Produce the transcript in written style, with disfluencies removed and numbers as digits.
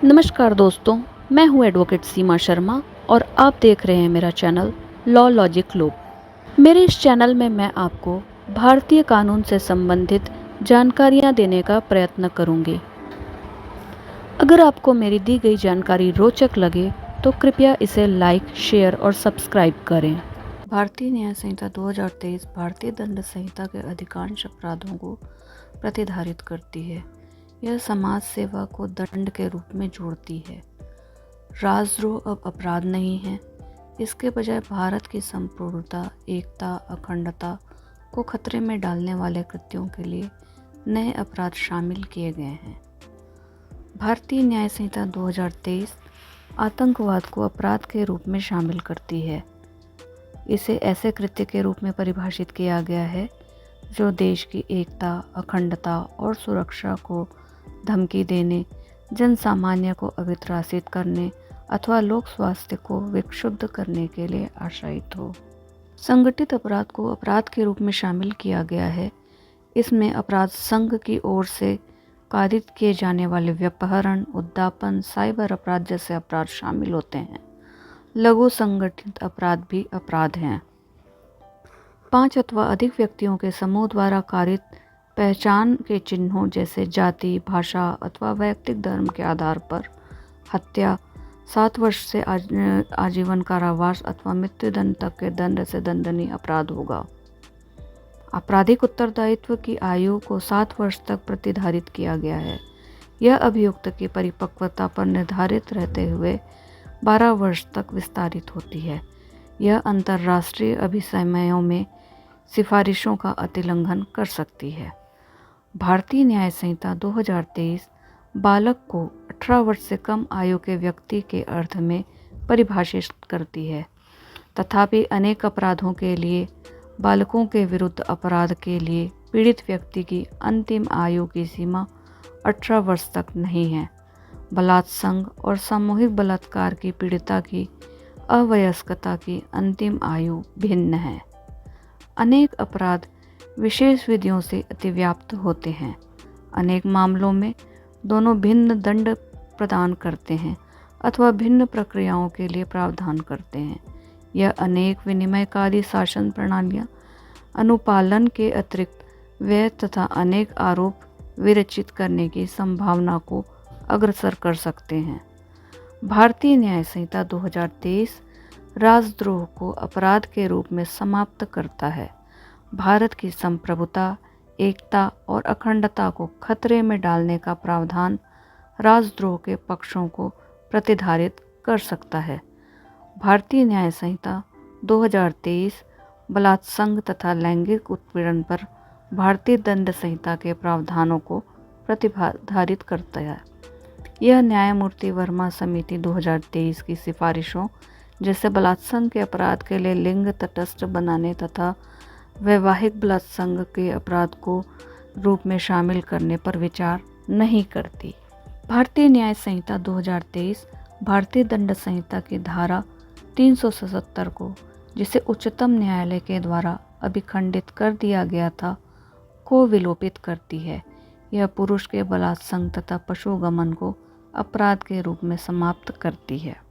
नमस्कार दोस्तों, मैं हूं एडवोकेट सीमा शर्मा और आप देख रहे हैं मेरा चैनल लॉ लॉजिक लूप। मेरे इस चैनल में मैं आपको भारतीय कानून से संबंधित जानकारियां देने का प्रयत्न करूंगी। अगर आपको मेरी दी गई जानकारी रोचक लगे तो कृपया इसे लाइक, शेयर और सब्सक्राइब करें। भारतीय न्याय संहिता 2023 भारतीय दंड संहिता के अधिकांश अपराधों को प्रतिधारित करती है। यह समाज सेवा को दंड के रूप में जोड़ती है। राजद्रोह अब अपराध नहीं है। इसके बजाय भारत की संपूर्णता, एकता, अखंडता को खतरे में डालने वाले कृत्यों के लिए नए अपराध शामिल किए गए हैं। भारतीय न्याय संहिता 2023 आतंकवाद को अपराध के रूप में शामिल करती है। इसे ऐसे कृत्य के रूप में परिभाषित किया गया है जो देश की एकता, अखंडता और सुरक्षा को धमकी देने, जन सामान्य को अभित्रासित करने अथवा लोक स्वास्थ्य को विक्षुब्ध करने के लिए आश्रयित हो। संगठित अपराध को अपराध के रूप में शामिल किया गया है। इसमें अपराध संघ की ओर से कारित किए जाने वाले व्यपहरण, उद्दापन, साइबर अपराध जैसे अपराध शामिल होते हैं। लघु संगठित अपराध भी अपराध हैं। 5 अथवा अधिक व्यक्तियों के समूह द्वारा कारित पहचान के चिन्हों जैसे जाति, भाषा अथवा वैयक्तिक धर्म के आधार पर हत्या 7 वर्ष से आजीवन कारावास अथवा मृत्युदंड तक के दंड से दंडनीय अपराध होगा। आपराधिक उत्तरदायित्व की आयु को 7 वर्ष तक प्रतिधारित किया गया है। यह अभियुक्त की परिपक्वता पर निर्धारित रहते हुए 12 वर्ष तक विस्तारित होती है। यह अंतर्राष्ट्रीय अभिसमयों में सिफारिशों का अतिलंघन कर सकती है। भारतीय न्याय संहिता 2023 बालक को 18 वर्ष से कम आयु के व्यक्ति के अर्थ में परिभाषित करती है। तथापि अनेक अपराधों के लिए बालकों के विरुद्ध अपराध के लिए पीड़ित व्यक्ति की अंतिम आयु की सीमा 18 वर्ष तक नहीं है। बलात्संग और सामूहिक बलात्कार की पीड़िता की अवयस्कता की अंतिम आयु भिन्न है। अनेक अपराध विशेष विधियों से अतिव्याप्त होते हैं। अनेक मामलों में दोनों भिन्न दंड प्रदान करते हैं अथवा भिन्न प्रक्रियाओं के लिए प्रावधान करते हैं। यह अनेक विनिमयकारी शासन प्रणालियाँ, अनुपालन के अतिरिक्त व्यय तथा अनेक आरोप विरचित करने की संभावना को अग्रसर कर सकते हैं। भारतीय न्याय संहिता 2023 राजद्रोह को अपराध के रूप में समाप्त करता है। भारत की संप्रभुता, एकता और अखंडता को खतरे में डालने का प्रावधान राजद्रोह के पक्षों को प्रतिधारित कर सकता है। भारतीय न्याय संहिता 2023 बलात्संग तथा लैंगिक उत्पीड़न पर भारतीय दंड संहिता के प्रावधानों को प्रतिधारित करता है। यह न्यायमूर्ति वर्मा समिति 2023 की सिफारिशों जैसे बलात्संग के अपराध के लिए लिंग तटस्थ बनाने तथा वैवाहिक बलात्संग के अपराध को रूप में शामिल करने पर विचार नहीं करती। भारतीय न्याय संहिता 2023 भारतीय दंड संहिता की धारा 377 को, जिसे उच्चतम न्यायालय के द्वारा अभिखंडित कर दिया गया था, को विलोपित करती है। यह पुरुष के बलात्संग तथा पशुगमन को अपराध के रूप में समाप्त करती है।